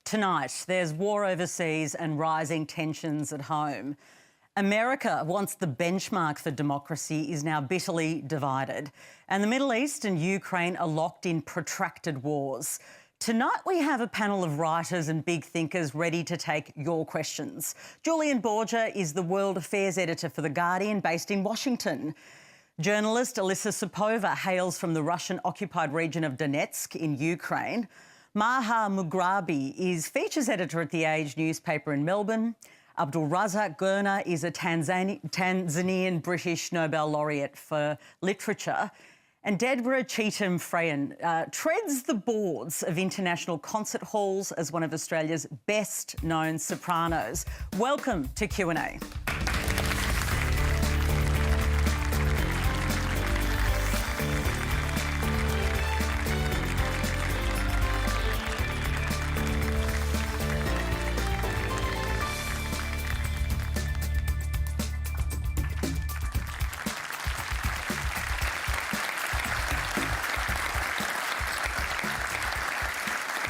Tonight, there's war overseas and rising tensions at home. America, once the benchmark for democracy, is now bitterly divided. And the Middle East and Ukraine are locked in protracted wars. Tonight we have a panel of writers and big thinkers ready to take your questions. Julian Borger is the World Affairs Editor for The Guardian, based in Washington. Journalist Alyssa Sapova hails from the Russian-occupied region of Donetsk in Ukraine. Maha Mughrabi is features editor at The Age newspaper in Melbourne. Abdul Razak Gurna is a Tanzanian British Nobel laureate for literature. And Deborah Cheetham Fraying treads the boards of international concert halls as one of Australia's best-known sopranos. Welcome to Q&A.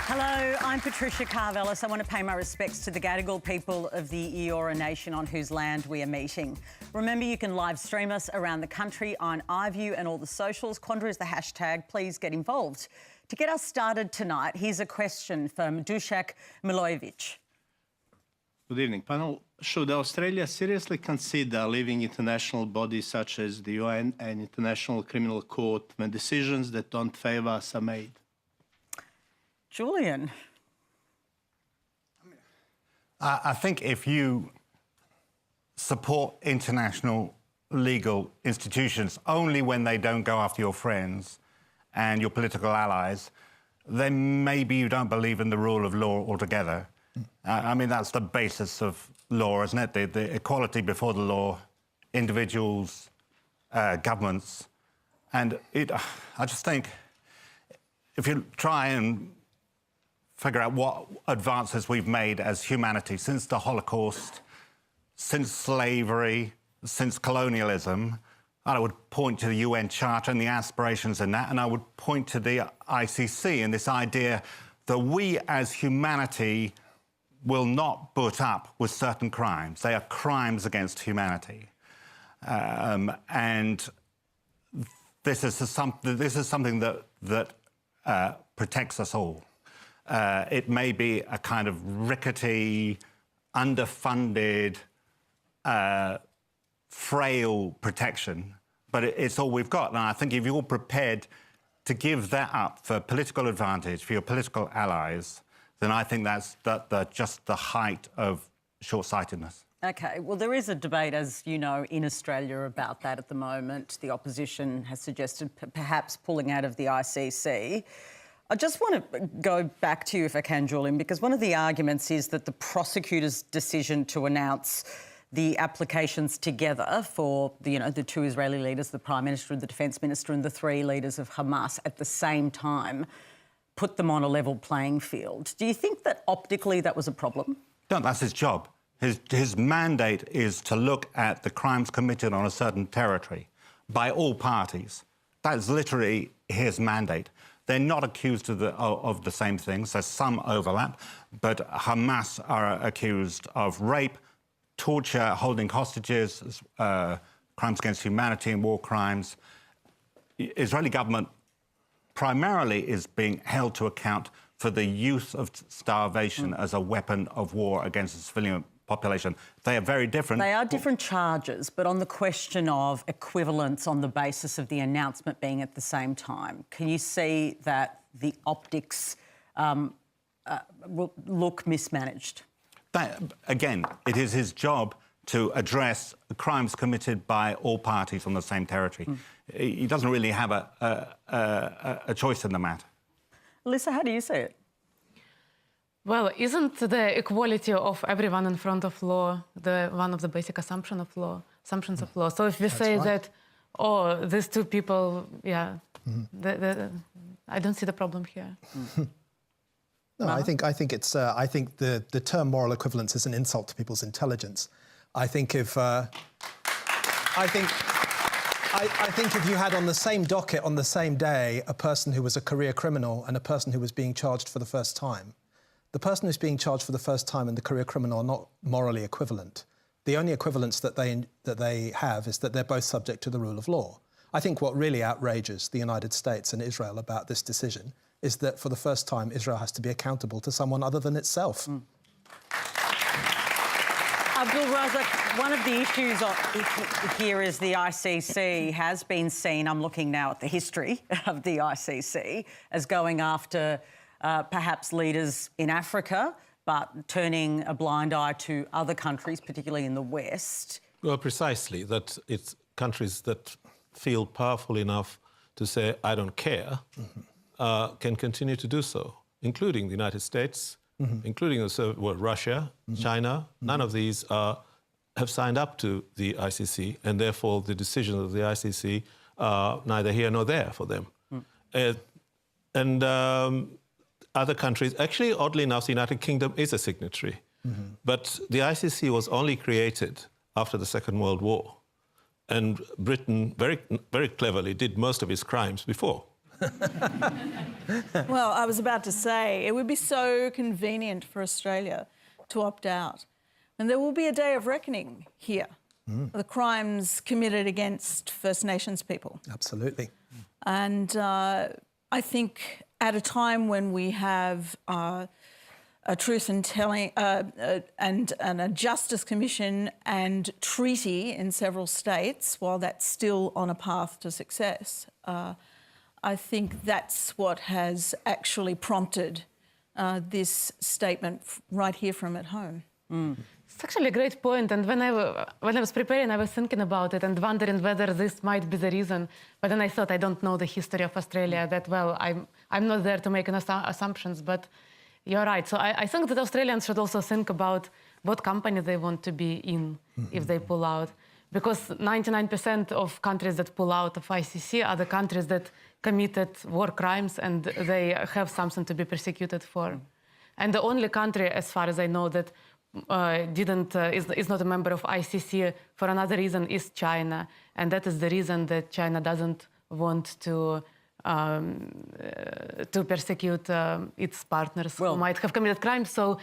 Hello, I'm Patricia Carvelis. I want to pay my respects to the Gadigal people of the Eora Nation on whose land we are meeting. Remember, you can live stream us around the country on iView and all the socials. Quandra is the hashtag. Please get involved. To get us started tonight, here's a question from Dušak Milojevic. Good evening, panel. Should Australia seriously consider leaving international bodies such as the UN and International Criminal Court when decisions that don't favour us are made? Julian. I think if you support international legal institutions only when they don't go after your friends and your political allies, then maybe you don't believe in the rule of law altogether. I mean, that's the basis of law, isn't it? The equality before the law, individuals, governments. And I just think if you try and figure out what advances we've made as humanity since the Holocaust, since slavery, since colonialism. I would point to the UN Charter and the aspirations in that, and I would point to the ICC and this idea that we as humanity will not put up with certain crimes. They are crimes against humanity. And this is something that protects us all. It may be a kind of rickety, underfunded, frail protection, but it's all we've got. And I think if you're prepared to give that up for political advantage, for your political allies, then I think that's just the height of short-sightedness. OK, well, there is a debate, as you know, in Australia about that at the moment. The opposition has suggested perhaps pulling out of the ICC. I just want to go back to you, if I can, Julian, because one of the arguments is that the prosecutor's decision to announce the applications together for the two Israeli leaders, the Prime Minister, the Defence Minister and the three leaders of Hamas at the same time, put them on a level playing field. Do you think that optically that was a problem? No, that's his job. His mandate is to look at the crimes committed on a certain territory by all parties. That's literally his mandate. They're not accused of the same things. There's some overlap, but Hamas are accused of rape, torture, holding hostages, crimes against humanity and war crimes. Israeli government primarily is being held to account for the use of starvation as a weapon of war against the civilian population. They are very different. They are different charges, but on the question of equivalence on the basis of the announcement being at the same time, can you see that the optics will look mismanaged? Again, it is his job to address crimes committed by all parties on the same territory. He doesn't really have a choice in the matter. Alyssa, how do you see it? Well, isn't the equality of everyone in front of law one of the basic assumptions of law? So if we say that, oh, these two people, yeah, I don't see the problem here. No, I think it's. I think the term moral equivalence is an insult to people's intelligence. I think if you had on the same docket on the same day a person who was a career criminal and a person who was being charged for the first time, the person who's being charged for the first time and the career criminal are not morally equivalent. The only equivalence that they have is that they're both subject to the rule of law. I think what really outrages the United States and Israel about this decision is that for the first time, Israel has to be accountable to someone other than itself. Abdul Razak, one of the issues here is the ICC has been seen, I'm looking now at the history of the ICC, as going after perhaps leaders in Africa, but turning a blind eye to other countries, particularly in the West. Well, precisely, that it's countries that feel powerful enough to say, I don't care, can continue to do so, including the United States, including Russia, China. None of these have signed up to the ICC, and therefore the decisions of the ICC are neither here nor there for them. Other countries, actually, oddly enough, the United Kingdom is a signatory. But the ICC was only created after the Second World War. And Britain, very, very cleverly, did most of its crimes before. Well, I was about to say, it would be so convenient for Australia to opt out. And there will be a day of reckoning here. The crimes committed against First Nations people. Absolutely. And I think at a time when we have a truth and telling and a justice commission and treaty in several states, while that's still on a path to success, I think that's what has actually prompted this statement right here from at home. It's actually a great point, and when I was preparing, I was thinking about it and wondering whether this might be the reason. But then I thought, I don't know the history of Australia that well. I'm not there to make assumptions, but you're right. So I think that Australians should also think about what company they want to be in if they pull out. Because 99% of countries that pull out of ICC are the countries that committed war crimes and they have something to be persecuted for. And the only country, as far as I know, that is not a member of ICC for another reason is China. And that is the reason that China doesn't want to persecute its partners who might have committed crimes. So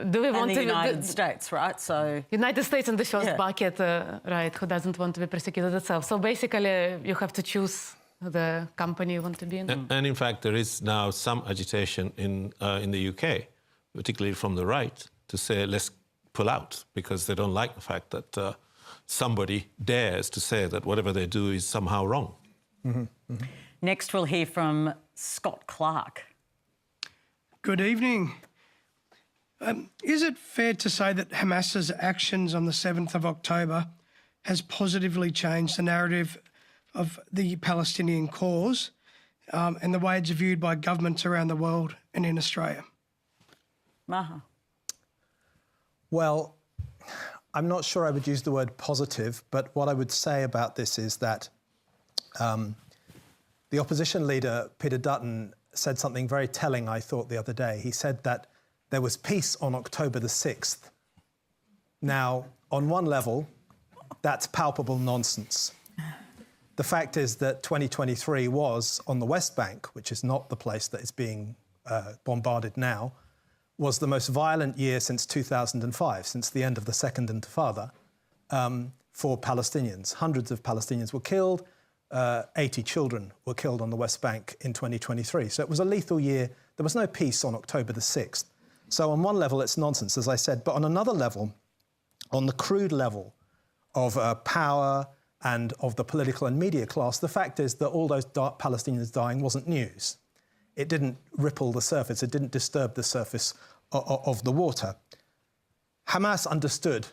do we want and to... the United States, right? So United States in the first bucket, right, who doesn't want to be persecuted itself. So basically, you have to choose the company you want to be in. And in fact, there is now some agitation in the UK, particularly from the right, to say, let's pull out, because they don't like the fact that somebody dares to say that whatever they do is somehow wrong. Next, we'll hear from Scott Clark. Good evening. Is it fair to say that Hamas's actions on the 7th of October has positively changed the narrative of the Palestinian cause and the way it's viewed by governments around the world and in Australia? Maha. Well, I'm not sure I would use the word positive, but what I would say about this is that the opposition leader, Peter Dutton, said something very telling, I thought, the other day. He said that there was peace on October the 6th. Now, on one level, that's palpable nonsense. The fact is that 2023 was, on the West Bank, which is not the place that is being bombarded now, was the most violent year since 2005, since the end of the Second Intifada, for Palestinians. Hundreds of Palestinians were killed. 80 children were killed on the West Bank in 2023. So it was a lethal year. There was no peace on October the 6th. So on one level, it's nonsense, as I said. But on another level, on the crude level of power and of the political and media class, the fact is that all those Palestinians dying wasn't news. It didn't ripple the surface. It didn't disturb the surface of the water. Hamas understood,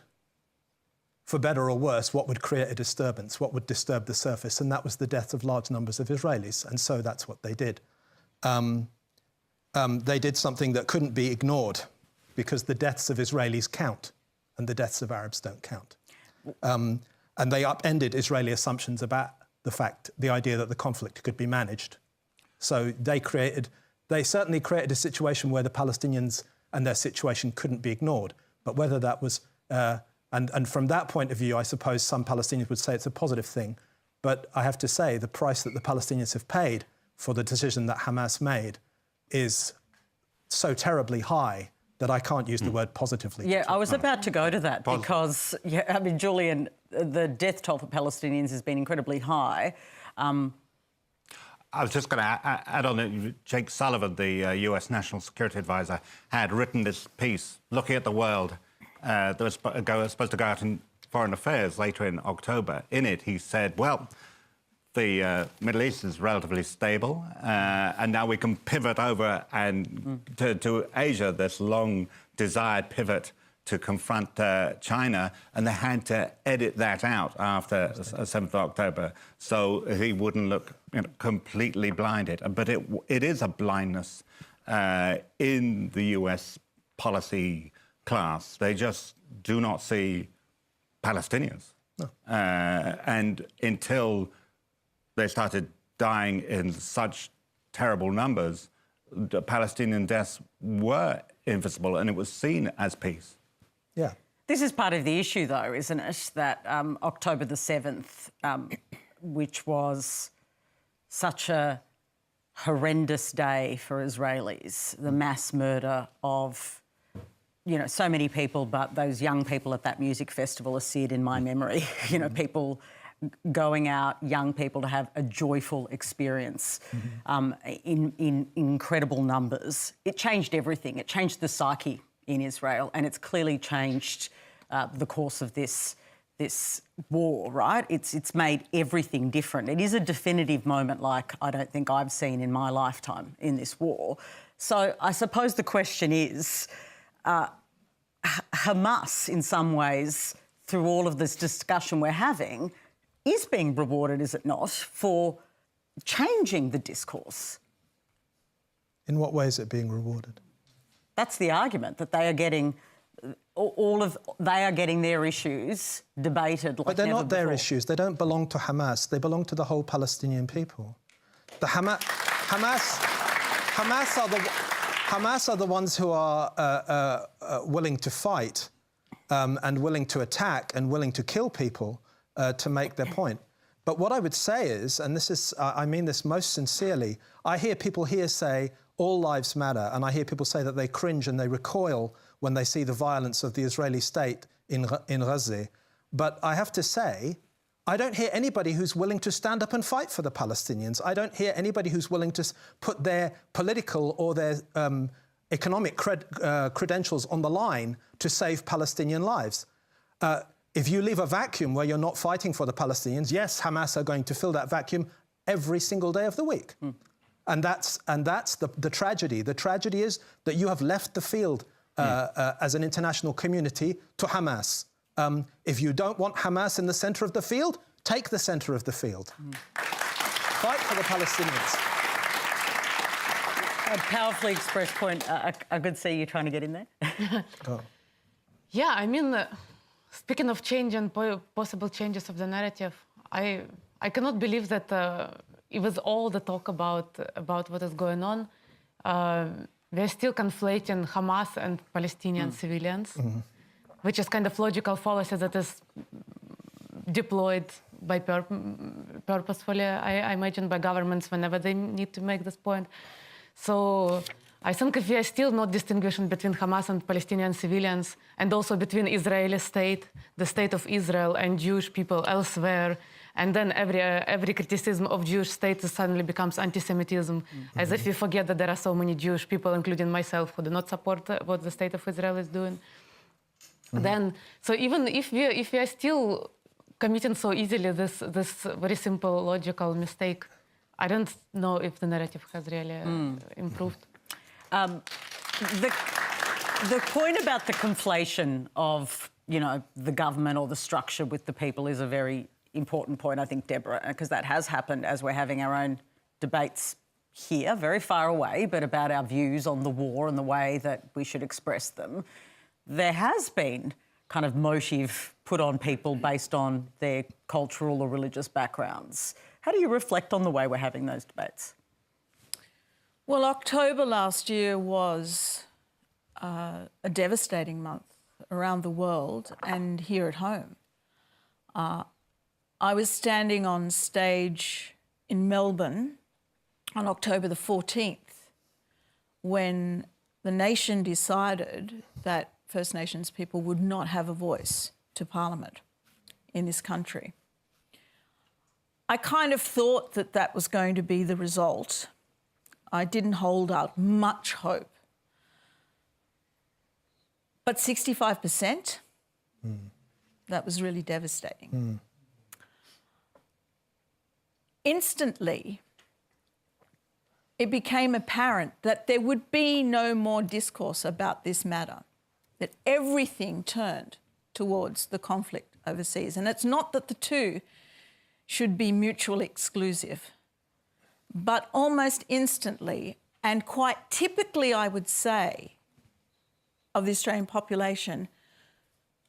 for better or worse, what would create a disturbance, what would disturb the surface, and that was the death of large numbers of Israelis, and so that's what they did. They did something that couldn't be ignored, because the deaths of Israelis count, and the deaths of Arabs don't count. And they upended Israeli assumptions about the idea that the conflict could be managed. So they certainly created a situation where the Palestinians and their situation couldn't be ignored. But whether that was, and from that point of view, I suppose some Palestinians would say it's a positive thing. But I have to say the price that the Palestinians have paid for the decision that Hamas made is so terribly high that I can't use the word positively. Yeah, I was about to go to that because, yeah, I mean, Julian, the death toll for Palestinians has been incredibly high. I was just going to add on that Jake Sullivan, the US National Security Advisor, had written this piece looking at the world that was supposed to go out in Foreign Affairs later in October. In it, he said, well, the Middle East is relatively stable, and now we can pivot over and to Asia, this long-desired pivot to confront China, and they had to edit that out after 7th of October so he wouldn't look completely blinded. But it is a blindness in the US policy class. They just do not see Palestinians. No. And until they started dying in such terrible numbers, the Palestinian deaths were invisible and it was seen as peace. Yeah. This is part of the issue, though, isn't it? That October the 7th, which was such a horrendous day for Israelis, the mass murder of, you know, so many people, but those young people at that music festival are seared in my memory. You know, people going out, young people to have a joyful experience in incredible numbers. It changed everything. It changed the psyche in Israel, and it's clearly changed the course of this war, right? It's made everything different. It is a definitive moment like I don't think I've seen in my lifetime in this war. So I suppose the question is, Hamas, in some ways, through all of this discussion we're having, is being rewarded, is it not, for changing the discourse? In what way is it being rewarded? That's the argument, that they are getting they are getting their issues debated like But they're never not their before. issues. They don't belong to Hamas. They belong to the whole Palestinian people. The Hamas are the ones who are willing to fight and willing to attack and willing to kill people to make their point. But what I would say is, and this is, I mean this most sincerely, I hear people here say all lives matter, and I hear people say that they cringe and they recoil when they see the violence of the Israeli state in Gaza. But I have to say, I don't hear anybody who's willing to stand up and fight for the Palestinians. I don't hear anybody who's willing to put their political or their economic credentials on the line to save Palestinian lives. If you leave a vacuum where you're not fighting for the Palestinians, yes, Hamas are going to fill that vacuum every single day of the week. And that's the tragedy. The tragedy is that you have left the field as an international community to Hamas. If you don't want Hamas in the centre of the field, take the centre of the field. Fight for the Palestinians. A powerfully expressed point. I could see you trying to get in there. Go. Yeah, I mean, speaking of change and possible changes of the narrative, I cannot believe that with all the talk about what is going on, we're still conflating Hamas and Palestinian civilians, which is kind of logical fallacy that is deployed by purposefully, I imagine, by governments whenever they need to make this point. So I think if we are still not distinguishing between Hamas and Palestinian civilians, and also between Israeli state, the state of Israel, and Jewish people elsewhere, and then every criticism of Jewish state suddenly becomes anti-Semitism, as if we forget that there are so many Jewish people, including myself, who do not support what the state of Israel is doing. Then, so even if we are still committing so easily this very simple logical mistake, I don't know if the narrative has really improved. The point about the conflation of, you know, the government or the structure with the people is a very important point, I think, Deborah, because that has happened as we're having our own debates here, very far away, but about our views on the war and the way that we should express them. There has been kind of motive put on people based on their cultural or religious backgrounds. How do you reflect on the way we're having those debates? Well, October last year was a devastating month around the world and here at home. I was standing on stage in Melbourne on October the 14th when the nation decided that First Nations people would not have a voice to Parliament in this country. I kind of thought that that was going to be the result. I didn't hold out much hope. But 65%, that was really devastating. Instantly, it became apparent that there would be no more discourse about this matter, that everything turned towards the conflict overseas. And it's not that the two should be mutually exclusive, but almost instantly, and quite typically, I would say, of the Australian population,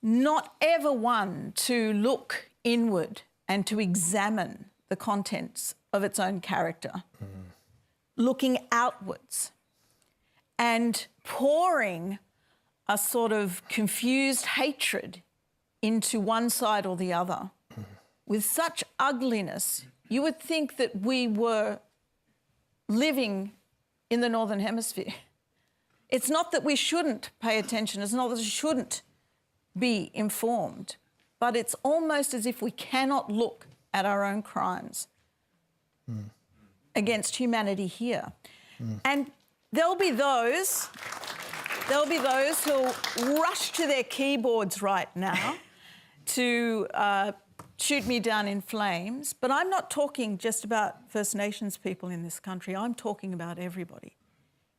not ever one to look inward and to examine the contents of its own character, looking outwards and pouring a sort of confused hatred into one side or the other with such ugliness, you would think that we were living in the Northern Hemisphere. It's not that we shouldn't pay attention, it's not that we shouldn't be informed, but it's almost as if we cannot look at our own crimes against humanity here. And there'll be those who'll rush to their keyboards right now to shoot me down in flames, but I'm not talking just about First Nations people in this country, I'm talking about everybody.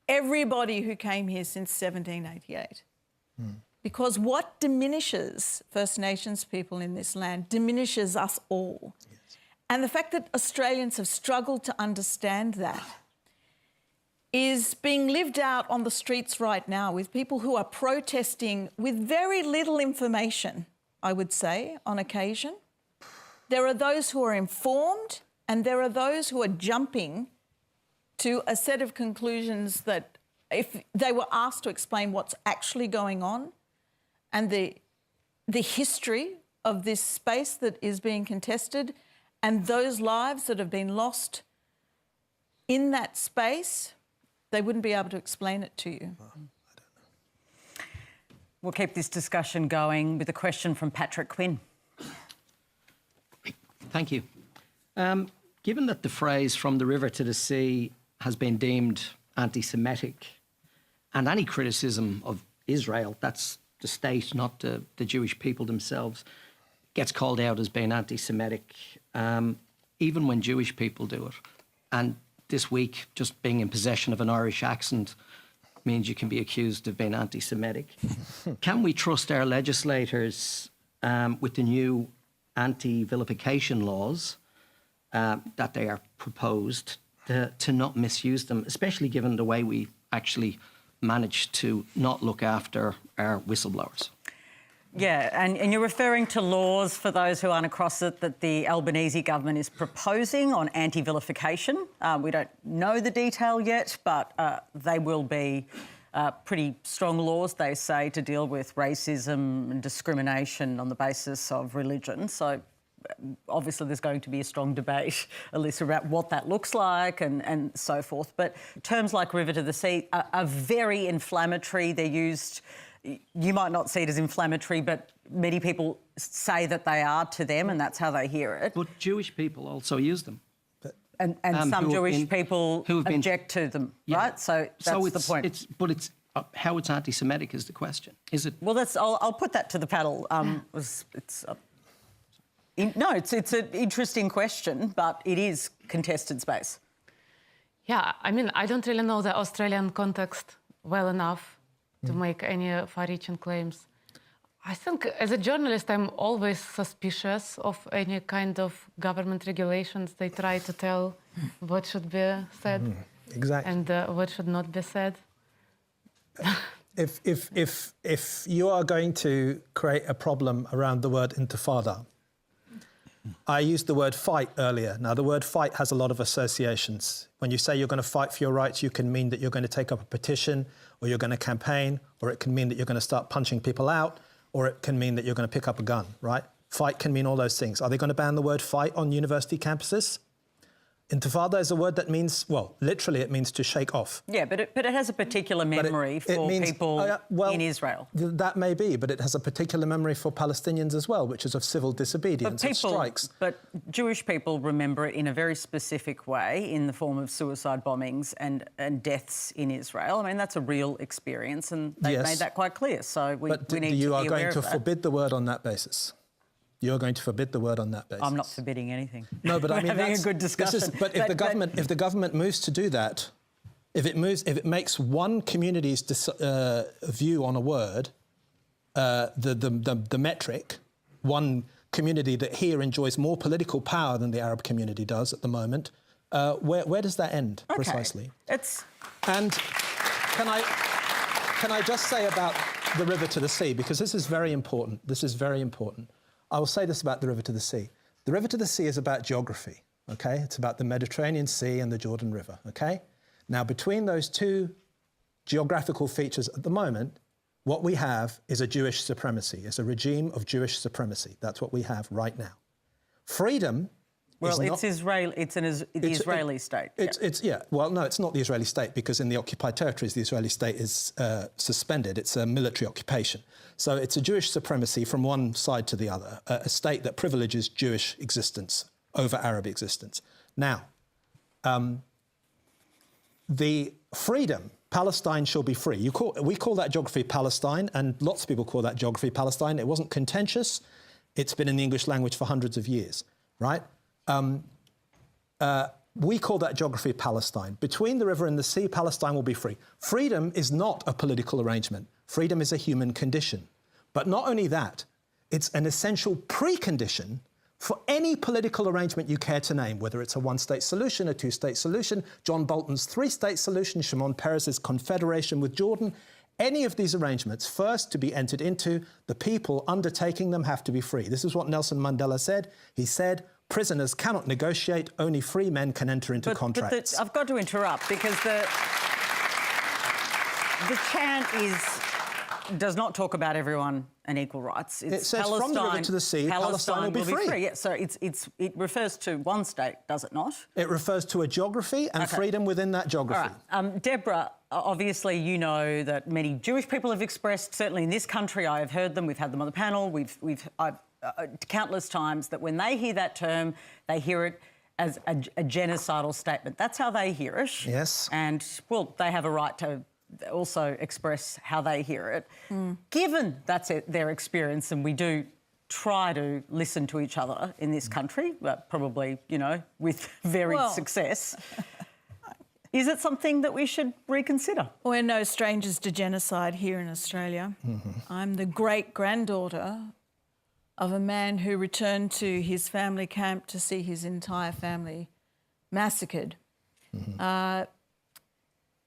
Everybody who came here since 1788. Because what diminishes First Nations people in this land diminishes us all. Yes. And the fact that Australians have struggled to understand that is being lived out on the streets right now with people who are protesting with very little information, I would say, on occasion. There are those who are informed and there are those who are jumping to a set of conclusions that if they were asked to explain what's actually going on and the history of this space that is being contested and those lives that have been lost in that space, they wouldn't be able to explain it to you. We'll keep this discussion going with a question from Patrick Quinn. Thank you. Given that the phrase "from the river to the sea" has been deemed anti-Semitic, and any criticism of Israel, that's the state, not the Jewish people themselves, gets called out as being anti-Semitic, even when Jewish people do it. And this week, just being in possession of an Irish accent means you can be accused of being anti-Semitic. Can we trust our legislators with the new anti-vilification laws that they are proposed to not misuse them, especially given the way we actually managed to not look after our whistleblowers? Yeah, and you're referring to laws, for those who aren't across it, that the Albanese government is proposing on anti-vilification. We don't know the detail yet, but they will be pretty strong laws, they say, to deal with racism and discrimination on the basis of religion. So obviously there's going to be a strong debate, Alyssa, about what that looks like and so forth. But terms like river to the sea are very inflammatory. They're used... You might not see it as inflammatory, but many people say that they are to them, and that's how they hear it. But Jewish people also use them. And some Jewish people object to them, right? So that's the point. But how it's anti-Semitic is the question. Is it? Well, I'll put that to the panel. It's an interesting question, but it is contested space. Yeah, I mean, I don't really know the Australian context well enough to make any far-reaching claims. I think as a journalist, I'm always suspicious of any kind of government regulations. They try to tell what should be said and what should not be said. If you are going to create a problem around the word intifada, I used the word fight earlier. Now, the word fight has a lot of associations. When you say you're going to fight for your rights, you can mean that you're going to take up a petition, or you're going to campaign, or it can mean that you're going to start punching people out, or it can mean that you're going to pick up a gun, right? Fight can mean all those things. Are they going to ban the word fight on university campuses? Intifada is a word that means, well, literally it means to shake off. Yeah, but it has a particular memory for people in Israel. That may be, but it has a particular memory for Palestinians as well, which is of civil disobedience, of strikes. But Jewish people remember it in a very specific way, in the form of suicide bombings and deaths in Israel. I mean, that's a real experience, and they've made that quite clear. So we need to be aware of that. But you are going to forbid the word on that basis. You're going to forbid the word on that basis. I'm not forbidding anything. No, but I mean, having a good discussion. But if the government moves to do that, if it makes one community's view on a word the metric, one community that here enjoys more political power than the Arab community does at the moment, where does that end precisely? And can I just say about the river to the sea, because this is very important. This is very important. I will say this about the river to the sea. The river to the sea is about geography, okay? It's about the Mediterranean Sea and the Jordan River, okay? Now, between those two geographical features at the moment, what we have is a Jewish supremacy. It's a regime of Jewish supremacy. That's what we have right now. Freedom Well, it's the Israeli state. Well, no, it's not the Israeli state, because in the occupied territories, the Israeli state is suspended. It's a military occupation. So it's a Jewish supremacy from one side to the other, a state that privileges Jewish existence over Arab existence. Now, the freedom, Palestine shall be free. We call that geography Palestine, and lots of people call that geography Palestine. It wasn't contentious. It's been in the English language for hundreds of years, right? We call that geography Palestine. Between the river and the sea, Palestine will be free. Freedom is not a political arrangement. Freedom is a human condition. But not only that, it's an essential precondition for any political arrangement you care to name, whether it's a one-state solution, a two-state solution, John Bolton's three-state solution, Shimon Peres's confederation with Jordan. Any of these arrangements, first to be entered into, the people undertaking them have to be free. This is what Nelson Mandela said. He said, prisoners cannot negotiate, only free men can enter into contracts. I've got to interrupt, because the chant does not talk about everyone and equal rights. It says from the river to the sea, Palestine will be free. Yeah, so it refers to one state, does it not? It refers to a geography and freedom within that geography. All right. Deborah, obviously you know that many Jewish people have expressed, certainly in this country, I have heard them, we've had them on the panel, I've countless times, that when they hear that term, they hear it as a genocidal statement. That's how they hear it. Yes. And, well, they have a right to also express how they hear it. Given that's their experience, and we do try to listen to each other in this country, but probably, you know, with varied success, is it something that we should reconsider? We're no strangers to genocide here in Australia. I'm the great-granddaughter of a man who returned to his family camp to see his entire family massacred.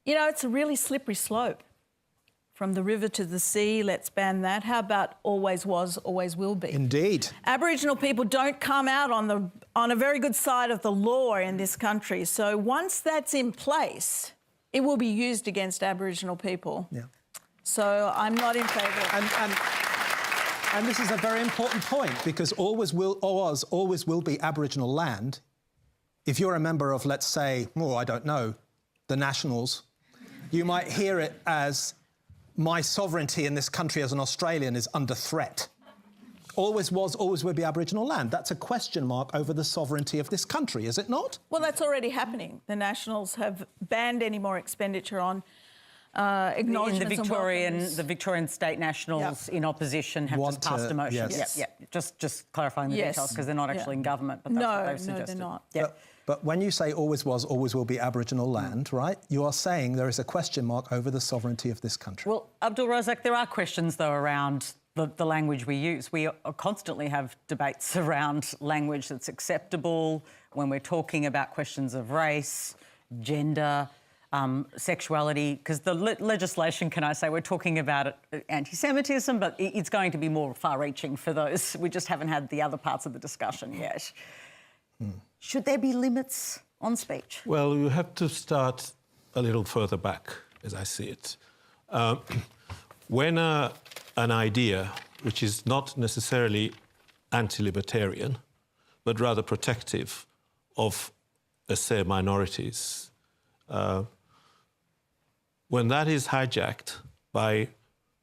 You know, it's a really slippery slope. From the river to the sea, let's ban that. How about always was, always will be? Indeed. Aboriginal people don't come out on a very good side of the law in this country. So once that's in place, it will be used against Aboriginal people. Yeah. So I'm not in favour of And this is a very important point, because always will be Aboriginal land. If you're a member of, let's say, I don't know, the Nationals, you might hear it as, my sovereignty in this country as an Australian is under threat. Always was, always will be Aboriginal land. That's a question mark over the sovereignty of this country, is it not? Well, that's already happening. The Nationals have banned any more expenditure on acknowledgements the Victorian State Nationals in opposition have just passed a motion. Yes. Just clarifying the details, because they're not actually in government, but that's what they've suggested. No, they're not. But when you say always was, always will be Aboriginal land, right, you are saying there is a question mark over the sovereignty of this country. Well, Abdul Razak, there are questions, though, around the language we use. We constantly have debates around language that's acceptable when we're talking about questions of race, gender, sexuality, because the legislation, can I say, we're talking about anti-Semitism, but it's going to be more far-reaching for those. We just haven't had the other parts of the discussion yet. Should there be limits on speech? Well, you have to start a little further back, as I see it. When an idea, which is not necessarily anti-libertarian, but rather protective of let's say, minorities, when that is hijacked by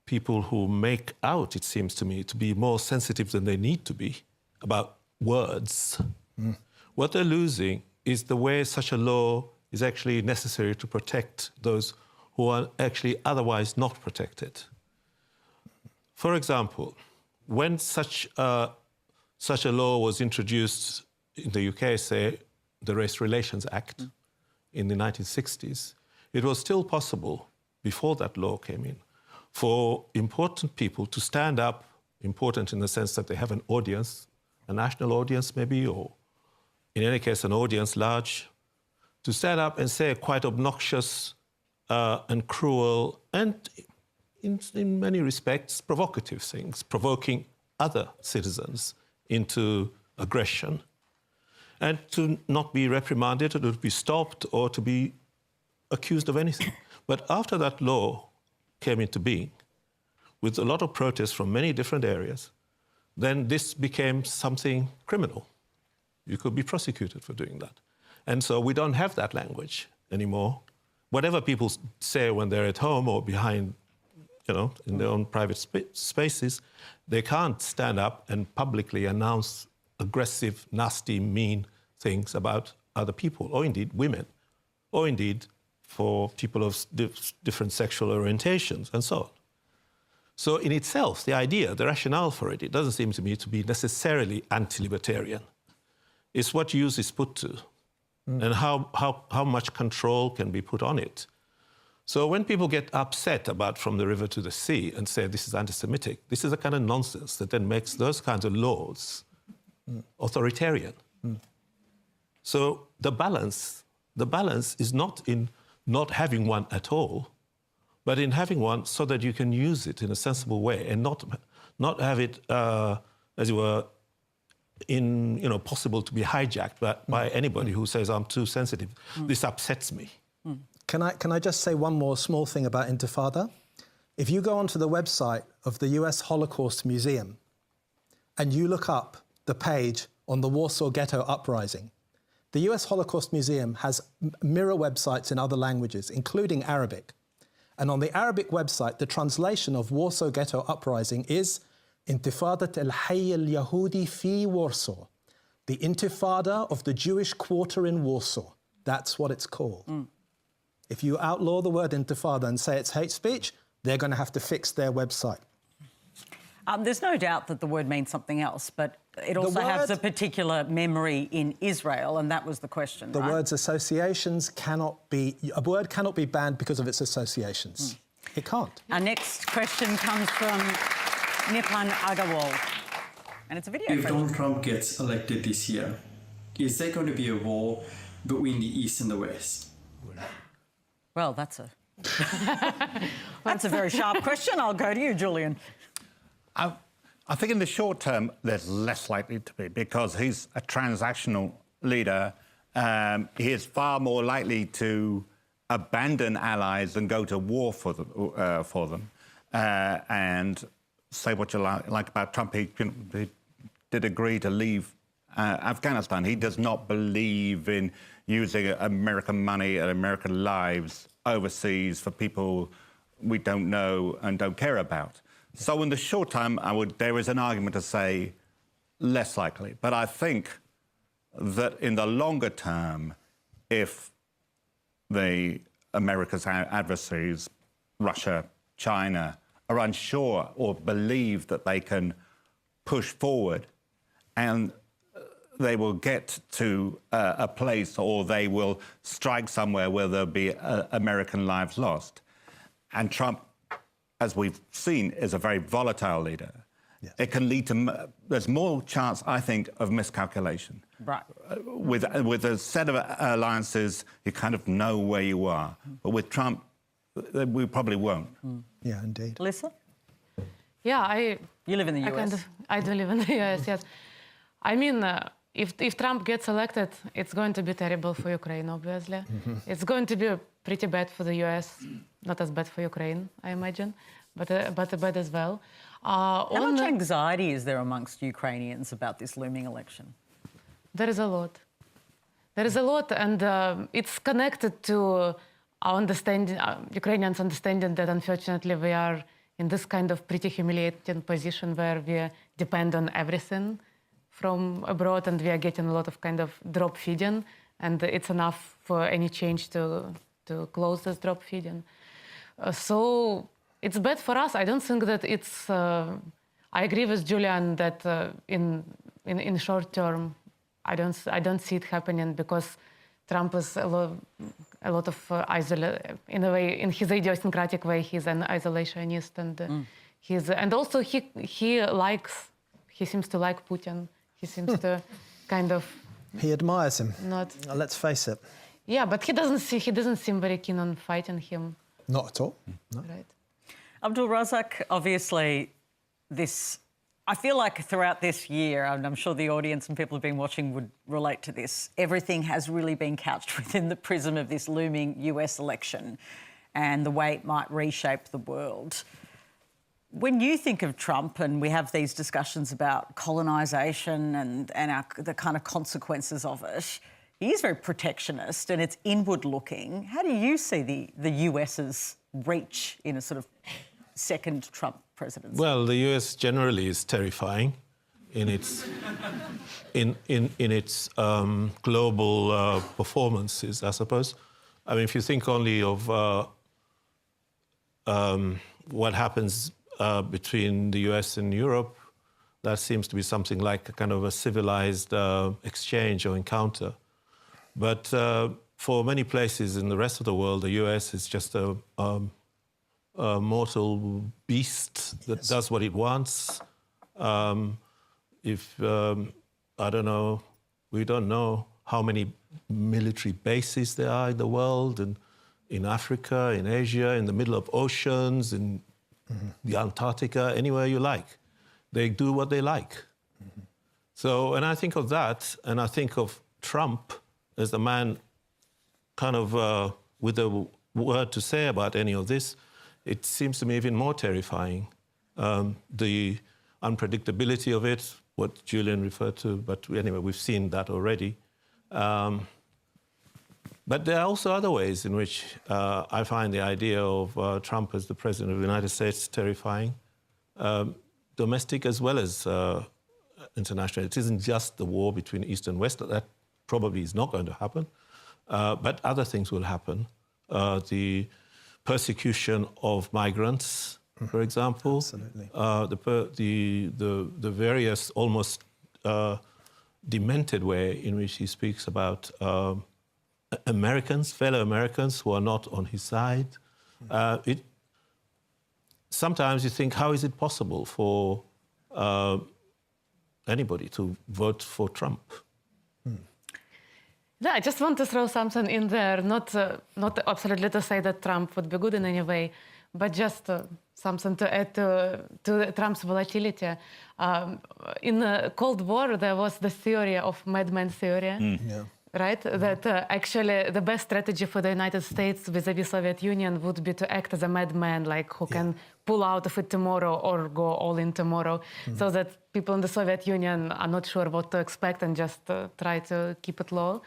people who make out, it seems to me, to be more sensitive than they need to be about words, what they're losing is the way such a law is actually necessary to protect those who are actually otherwise not protected. For example, when such a law was introduced in the UK, say, the Race Relations Act in the 1960s, it was still possible, before that law came in, for important people to stand up, important in the sense that they have an audience, a national audience maybe, or in any case an audience large, to stand up and say quite obnoxious and cruel and in many respects provocative things, provoking other citizens into aggression, and to not be reprimanded or to be stopped or to be accused of anything. But after that law came into being, with a lot of protests from many different areas, then this became something criminal. You could be prosecuted for doing that. And so we don't have that language anymore. Whatever people say when they're at home or behind, in their own private spaces, they can't stand up and publicly announce aggressive, nasty, mean things about other people, or indeed women, or indeed for people of different sexual orientations, and so on. So in itself, the idea, the rationale for it, it doesn't seem to me to be necessarily anti-libertarian. It's what use is put to, and how much control can be put on it. So when people get upset about from the river to the sea and say this is anti-Semitic, this is a kind of nonsense that then makes those kinds of laws authoritarian. So the balance is not in not having one at all, but in having one so that you can use it in a sensible way and not have it, as it were, possible to be hijacked by anybody who says, I'm too sensitive. This upsets me. Can I just say one more small thing about Intifada? If you go onto the website of the US Holocaust Museum and you look up the page on the Warsaw Ghetto Uprising, the US Holocaust Museum has mirror websites in other languages, including Arabic. And on the Arabic website, the translation of Warsaw Ghetto Uprising is Intifadat al-Hayy al-Yahudi fi Warsaw, the Intifada of the Jewish Quarter in Warsaw. That's what it's called. If you outlaw the word Intifada and say it's hate speech, they're going to have to fix their website. There's no doubt that the word means something else, but it also has a particular memory in Israel, and that was the question, The right? word's associations cannot be... A word cannot be banned because of its associations. It can't. Our next question comes from Nipan Agarwal, and it's a video. If Donald Trump gets elected this year, is there going to be a war between the East and the West? Well, that's a very sharp question. I'll go to you, Julian. I think in the short term, there's less likely to be because he's a transactional leader. He is far more likely to abandon allies than go to war for them. And say what you like about Trump, he did agree to leave Afghanistan. He does not believe in using American money and American lives overseas for people we don't know and don't care about. So in the short term, there is an argument to say less likely. But I think that in the longer term, if the America's adversaries, Russia, China, are unsure or believe that they can push forward and they will get to a place or they will strike somewhere where there'll be American lives lost. And Trump, as we've seen, is a very volatile leader. Yes. It can lead to... There's more chance, I think, of miscalculation. Right. With a set of alliances, you kind of know where you are. But with Trump, we probably won't. Yeah, indeed. Lisa? Yeah, You live in the US. I do live in the US, yes. I mean, if Trump gets elected, it's going to be terrible for Ukraine, obviously. It's going to be pretty bad for the US, not as bad for Ukraine, I imagine, but bad as well. How much anxiety is there amongst Ukrainians about this looming election? There is a lot. There is a lot, and it's connected to our understanding, Ukrainians' understanding that unfortunately we are in this kind of pretty humiliating position where we depend on everything from abroad, and we are getting a lot of kind of drop feeding, and it's enough for any change to close this drop feeding. So it's bad for us. I don't think that it's. I agree with Julian that in short term, I don't see it happening because Trump is a lot of in a way, in his idiosyncratic way, he's an isolationist, and and also he seems to like Putin. He seems to kind of. He admires him. Not. Let's face it. Yeah, but he doesn't seem very keen on fighting him. Not at all. No. Right. Abdul Razak, obviously, I feel like throughout this year, and I'm sure the audience and people who've been watching would relate to this, everything has really been couched within the prism of this looming US election and the way it might reshape the world. When you think of Trump, and we have these discussions about colonisation and the kind of consequences of it, he is very protectionist and it's inward-looking. How do you see the US's reach in a sort of second Trump presidency? Well, the US generally is terrifying in its global performances, I suppose. I mean, if you think only of what happens between the US and Europe, that seems to be something like a kind of a civilized exchange or encounter. But for many places in the rest of the world, the US is just a mortal beast that does what it wants. I don't know, we don't know how many military bases there are in the world, and in Africa, in Asia, in the middle of oceans, in the Antarctica, anywhere you like. They do what they like. So, and I think of that, and I think of Trump as the man kind of with a word to say about any of this. It seems to me even more terrifying. The unpredictability of it, what Julian referred to, but anyway, we've seen that already. But there are also other ways in which I find the idea of Trump as the President of the United States terrifying, domestic as well as international. It isn't just the war between East and West. That probably is not going to happen. But other things will happen. The persecution of migrants, for example. Absolutely. The various almost demented way in which he speaks about Americans, fellow Americans who are not on his side. Sometimes you think, how is it possible for anybody to vote for Trump? Yeah, I just want to throw something in there, not absolutely to say that Trump would be good in any way, but just something to add to Trump's volatility. In the Cold War, there was the theory of madman theory, right? That actually the best strategy for the United States vis-a-vis Soviet Union would be to act as a madman, like who can pull out of it tomorrow or go all in tomorrow, so that people in the Soviet Union are not sure what to expect and just try to keep it low.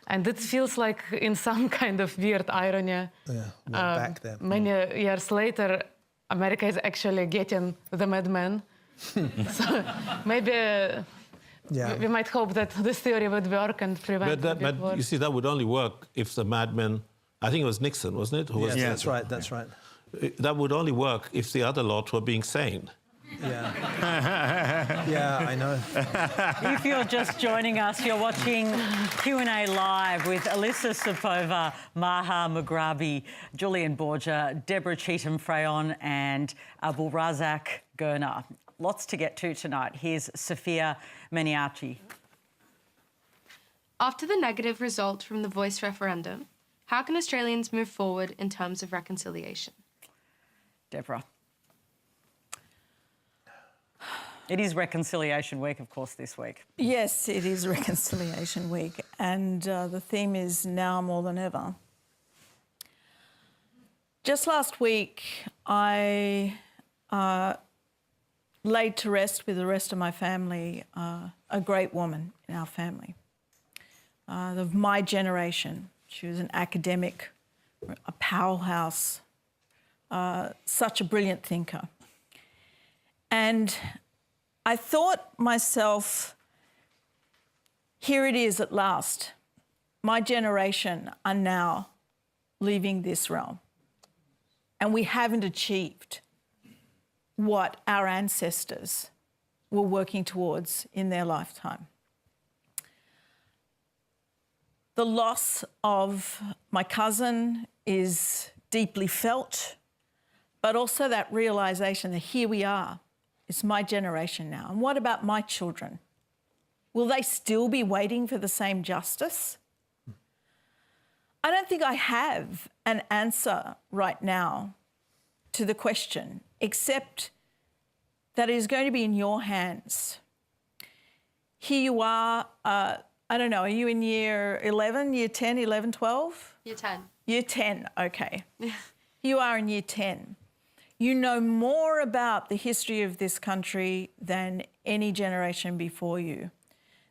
And it feels like in some kind of weird irony, back there. many years later, America is actually getting the madman. So maybe we might hope that this theory would work and prevent But you see, that would only work if the madman, I think it was Nixon, wasn't it? Yes, that's right, that's right. That would only work if the other lot were being sane. Yeah. Yeah, I know. If you're just joining us, you're watching Q&A Live with Alyssa Sapova, Maha Mughrabi, Julian Borgia, Deborah Cheetham-Frayon and Abdul Razak Gurna. Lots to get to tonight. Here's Sophia Meniachi. After the negative result from the Voice referendum, how can Australians move forward in terms of reconciliation? Deborah. It is Reconciliation Week, of course, this week. Yes, it is Reconciliation Week, and the theme is now more than ever. Just last week, I laid to rest with the rest of my family a great woman in our family. of my generation. She was an academic, a powerhouse, such a brilliant thinker. And I thought myself, here it is at last. My generation are now leaving this realm. And we haven't achieved what our ancestors were working towards in their lifetime. The loss of my cousin is deeply felt, but also that realisation that here we are, it's my generation now. And what about my children? Will they still be waiting for the same justice? I don't think I have an answer right now to the question, except that it is going to be in your hands. Here you are, I don't know, are you in year 11, year 10, 11, 12? Year 10. Year 10, okay. You are in year 10. You know more about the history of this country than any generation before you.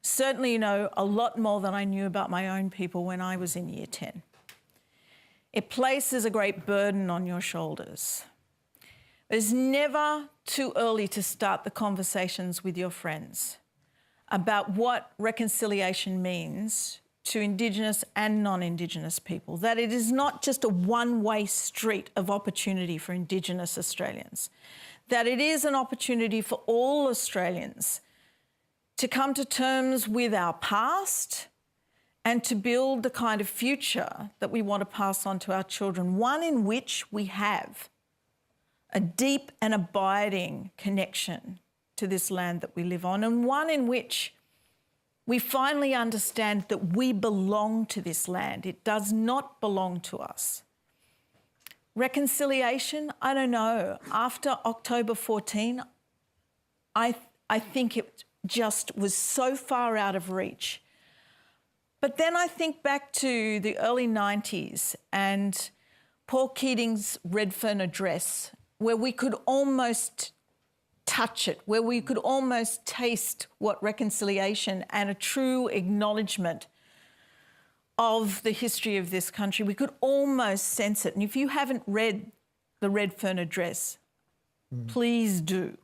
Certainly you know a lot more than I knew about my own people when I was in year 10. It places a great burden on your shoulders. It's never too early to start the conversations with your friends about what reconciliation means to Indigenous and non-Indigenous people, that it is not just a one-way street of opportunity for Indigenous Australians, that it is an opportunity for all Australians to come to terms with our past and to build the kind of future that we want to pass on to our children, one in which we have a deep and abiding connection to this land that we live on, and one in which we finally understand that we belong to this land. It does not belong to us. Reconciliation, I don't know. After October 14, I think it just was so far out of reach. But then I think back to the early 90s and Paul Keating's Redfern Address, where we could almost touch it, where we could almost taste what reconciliation and a true acknowledgement of the history of this country, we could almost sense it. And if you haven't read the Redfern Address, please do.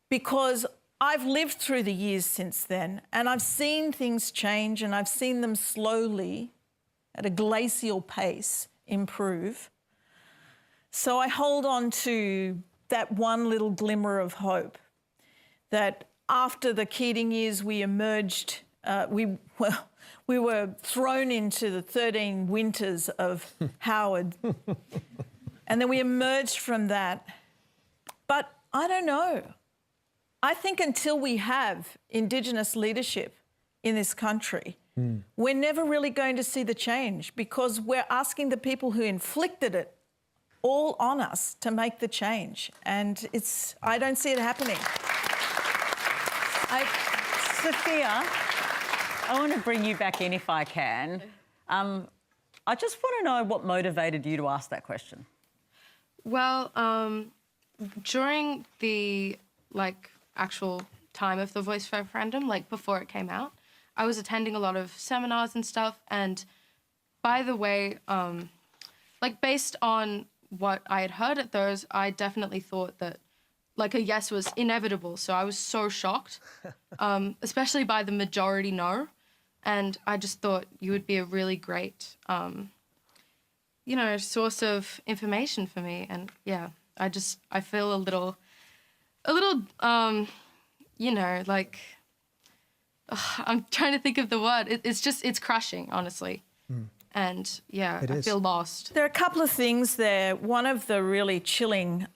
Because I've lived through the years since then and I've seen things change, and I've seen them slowly, at a glacial pace, improve. So I hold on to that one little glimmer of hope that after the Keating years we emerged, we were thrown into the 13 winters of Howard, and then we emerged from that. But I don't know. I think until we have Indigenous leadership in this country, we're never really going to see the change, because we're asking the people who inflicted it all on us to make the change. And I don't see it happening. Sophia, I want to bring you back in if I can. I just want to know what motivated you to ask that question. Well, during the actual time of the voice referendum, before it came out, I was attending a lot of seminars and stuff. And by the way, based on what I had heard at those, I definitely thought that a yes was inevitable. So I was so shocked, especially by the majority no. And I just thought you would be a really great, source of information for me. And yeah, I feel a little, I'm trying to think of the word. It's crushing, honestly. And yeah, I feel lost. There are a couple of things there. One of the really chilling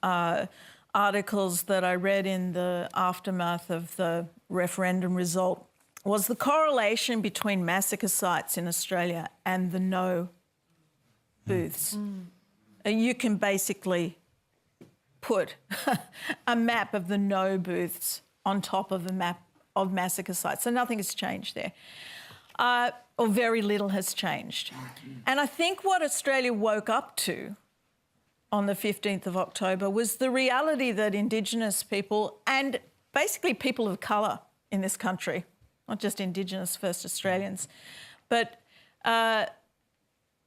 articles that I read in the aftermath of the referendum result was the correlation between massacre sites in Australia and the no booths. And you can basically put a map of the no booths on top of a map of massacre sites. So nothing has changed there. Or very little has changed. And I think what Australia woke up to on the 15th of October was the reality that Indigenous people, and basically people of colour in this country, not just Indigenous First Australians. But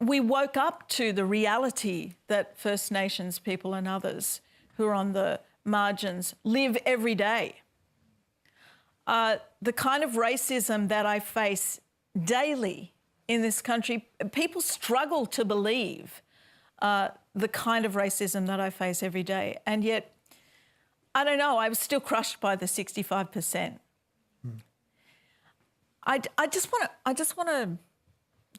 we woke up to the reality that First Nations people and others who are on the margins live every day. The kind of racism that I face daily in this country, people struggle to believe the kind of racism that I face every day. And yet, I don't know, I was still crushed by the 65%. I just want to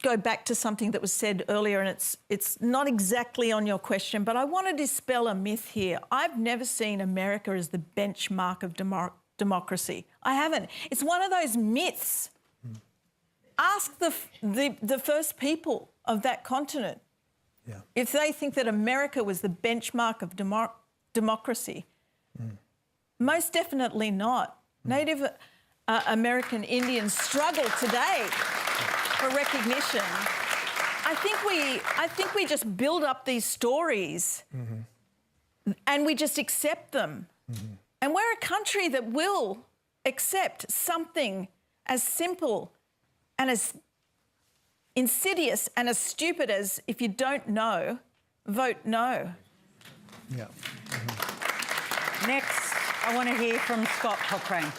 go back to something that was said earlier, and it's not exactly on your question, but I want to dispel a myth here. I've never seen America as the benchmark of democracy. I haven't. It's one of those myths. Ask the first people of that continent if they think that America was the benchmark of democracy. Most definitely not. Native American Indians struggle today for recognition. I think we just build up these stories and we just accept them. And we're a country that will accept something as simple and as insidious and as stupid as, if you don't know, vote no. Yeah. Next, I want to hear from Scott Cochrane.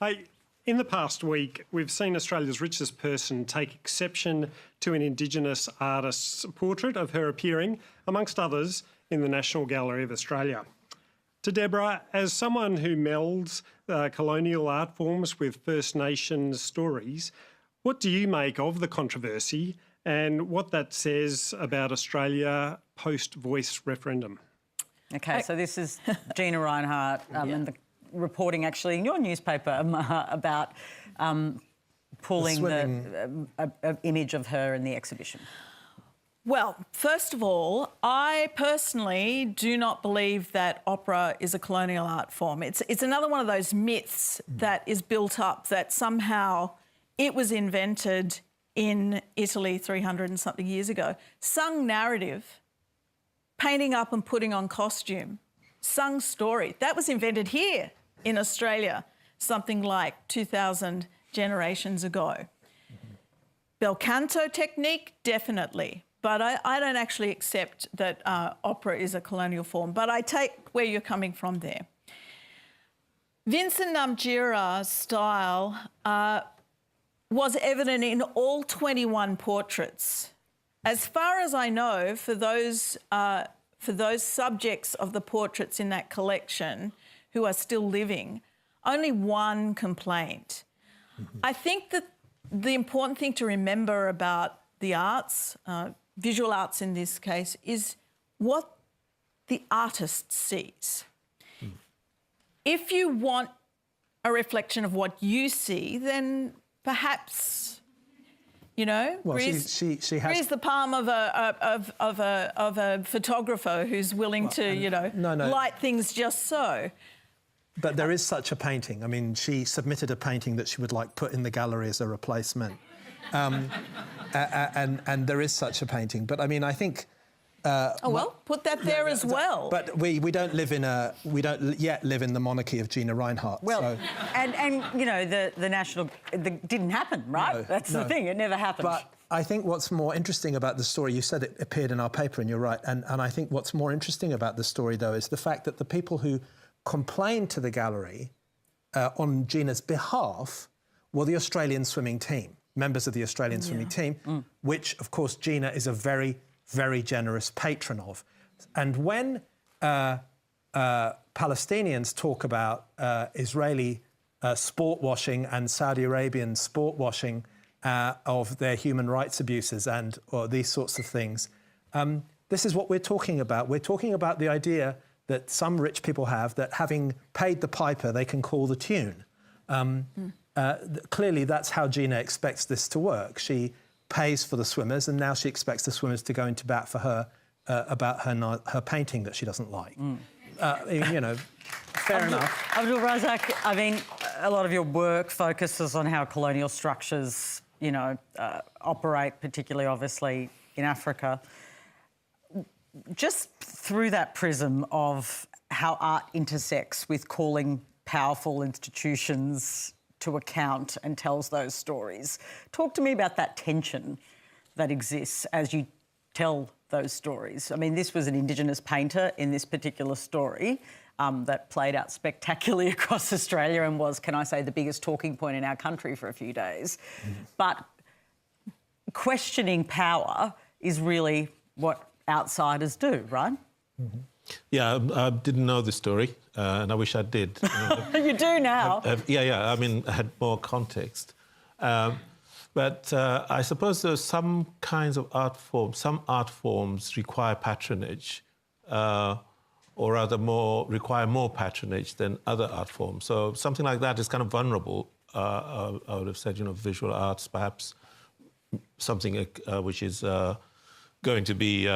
Hey, in the past week, we've seen Australia's richest person take exception to an Indigenous artist's portrait of her appearing, amongst others, in the National Gallery of Australia. To Deborah, as someone who melds colonial art forms with First Nations stories, what do you make of the controversy and what that says about Australia post-voice referendum? Okay, so this is Gina Reinhardt and the reporting actually in your newspaper about pulling the image of her in the exhibition. Well, first of all, I personally do not believe that opera is a colonial art form. It's another one of those myths that is built up that somehow it was invented in Italy 300 and something years ago. Sung narrative, painting up and putting on costume, sung story, that was invented here in Australia something like 2,000 generations ago. Bel canto technique, definitely. But I don't actually accept that opera is a colonial form, but I take where you're coming from there. Vincent Namgira's style was evident in all 21 portraits. As far as I know, for those subjects of the portraits in that collection who are still living, only one complaint. I think that the important thing to remember about the arts, visual arts in this case, is what the artist sees. If you want a reflection of what you see, then perhaps, you know, Well, she has grease the palm of a photographer who's willing to, you know, light things just so. But there is such a painting. I mean, she submitted a painting that she would like put in the gallery as a replacement. And there is such a painting. But I mean, I think... put that there as well. But we don't yet live in the monarchy of Gina Reinhardt. Well, so. and you know, the didn't happen, right? No, That's the thing, it never happened. But I think what's more interesting about the story, you said it appeared in our paper, and you're right, and I think what's more interesting about the story, though, is the fact that the people who complained to the gallery on Gina's behalf were the Australian swimming team, members of the Australian swimming team, which, of course, Gina is a very, very generous patron of. And when Palestinians talk about Israeli sport washing and Saudi Arabian sport washing of their human rights abuses or these sorts of things, this is what we're talking about. We're talking about the idea that some rich people have, that having paid the piper, they can call the tune. Clearly, that's how Gina expects this to work. She pays for the swimmers, and now she expects the swimmers to go into bat for her about her painting that she doesn't like. You know, fair enough. Abdul Razak, I mean, a lot of your work focuses on how colonial structures, you know, operate, particularly, obviously, in Africa. Just through that prism of how art intersects with calling powerful institutions to account and tells those stories. Talk to me about that tension that exists as you tell those stories. I mean, this was an Indigenous painter in this particular story that played out spectacularly across Australia and was, can I say, the biggest talking point in our country for a few days. But questioning power is really what outsiders do, right? Yeah, I didn't know the story, and I wish I did. You do now. I mean, I had more context. But I suppose there's some kinds of art forms, some art forms require patronage, or rather require more patronage than other art forms. So something like that is kind of vulnerable. I would have said, visual arts, perhaps something which is going to be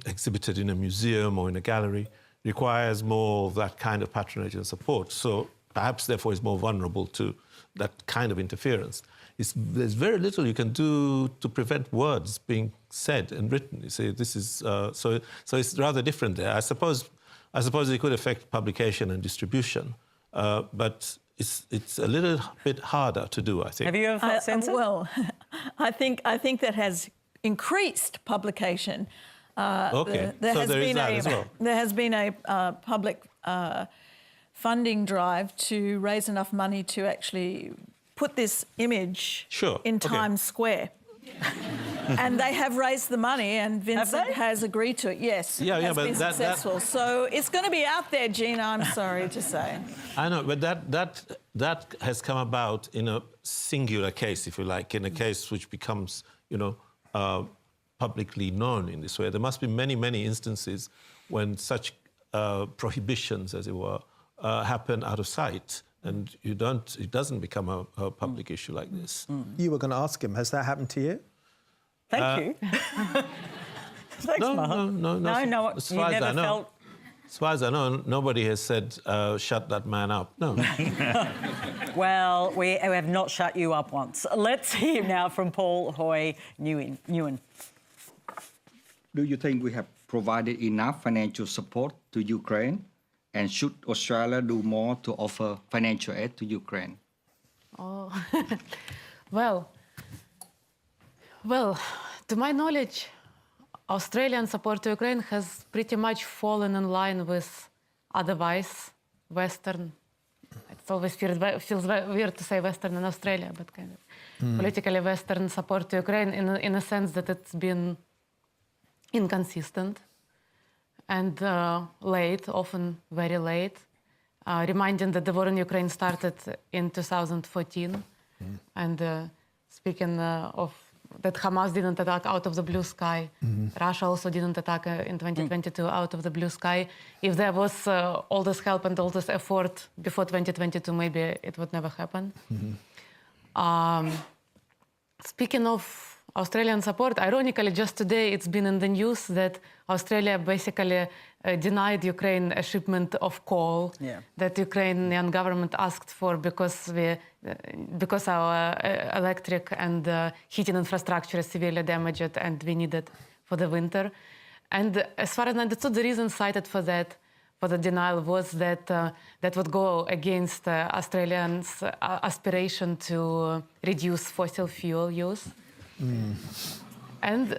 exhibited in a museum or in a gallery requires more of that kind of patronage and support. So perhaps, therefore, is more vulnerable to that kind of interference. There's very little you can do to prevent words being said and written. You see, this is so it's rather different there. I suppose it could affect publication and distribution, but it's a little bit harder to do, I think. Have you ever felt censored? Well, I think that has increased publication. Okay, so there is that as well. There has been a public funding drive to raise enough money to actually put this image in Times Square. And they have raised the money, and Vincent has agreed to it. Yes, yeah, has but been successful. So it's going to be out there, Gina, I'm sorry to say. I know, but that has come about in a singular case, if you like, in a case which becomes, publicly known in this way. There must be many, many instances when such prohibitions, as it were, happen out of sight. And it doesn't become a public issue like this. You were going to ask him, has that happened to you? Thank you. Thanks, Maha. No. As far as I know, nobody has said, shut that man up. No. Well, we have not shut you up once. Let's hear now from Paul Hoy Nguyen. Do you think we have provided enough financial support to Ukraine? And should Australia do more to offer financial aid to Ukraine? Oh, well, to my knowledge, Australian support to Ukraine has pretty much fallen in line with otherwise Western. It always feels weird to say Western in Australia, but kind of politically Western support to Ukraine in a sense that it's been inconsistent and late, often very late, reminding that the war in Ukraine started in 2014. And speaking of that Hamas didn't attack out of the blue sky, Russia also didn't attack in 2022 out of the blue sky. If there was all this help and all this effort before 2022, maybe it would never happen. Speaking of Australian support, ironically, just today it's been in the news that Australia basically denied Ukraine a shipment of coal that Ukrainian government asked for because our electric and heating infrastructure is severely damaged and we need it for the winter. And as far as I understood, the reason cited for the denial was that that would go against Australians' aspiration to reduce fossil fuel use. And,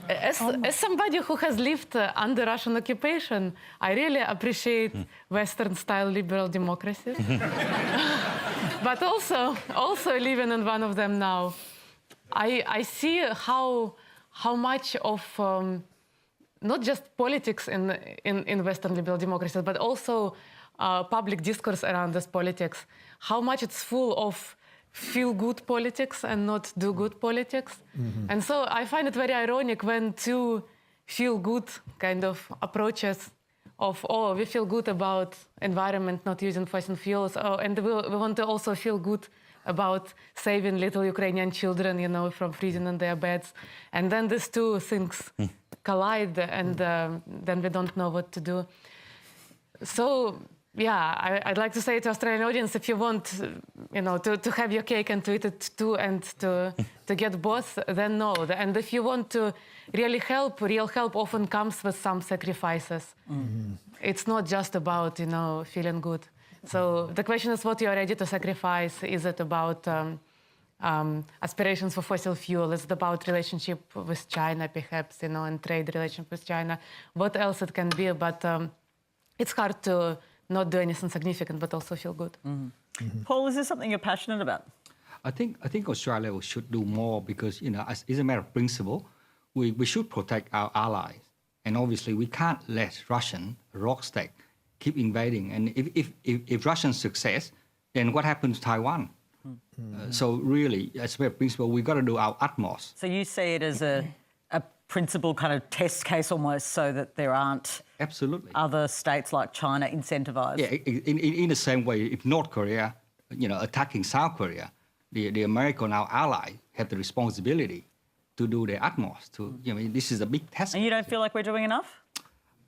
as somebody who has lived under Russian occupation, I really appreciate Western-style liberal democracies. But also living in one of them now, I see how much of not just politics in Western liberal democracies, but also public discourse around this politics, how much it's full of feel-good politics and not do-good politics. And so I find it very ironic when two feel-good kind of approaches of, we feel good about environment, not using fossil fuels, and we want to also feel good about saving little Ukrainian children, from freezing in their beds. And then these two things collide, and then we don't know what to do. So, I'd like to say to Australian audience, if you want, to have your cake and to eat it too, and to get both, then no. And if you want to really help, real help often comes with some sacrifices. It's not just about, feeling good. So the question is what you're ready to sacrifice. Is it about aspirations for fossil fuel? Is it about relationship with China, perhaps, you know, and trade relationship with China? What else it can be? But it's hard to not do anything significant, but also feel good. Paul, is there something you're passionate about? I think Australia should do more because, you know, as a matter of principle, we should protect our allies. And obviously we can't let Russian rock stack keep invading. And if Russian success, then what happens to Taiwan? So really, as a matter of principle, we've got to do our utmost. So you see it as a principal kind of test case almost, so that there aren't other states like China incentivised? Yeah, in the same way, if North Korea, you know, attacking South Korea, the American, our ally, have the responsibility to do their utmost. You know, this is a big test. And you don't feel like we're doing enough?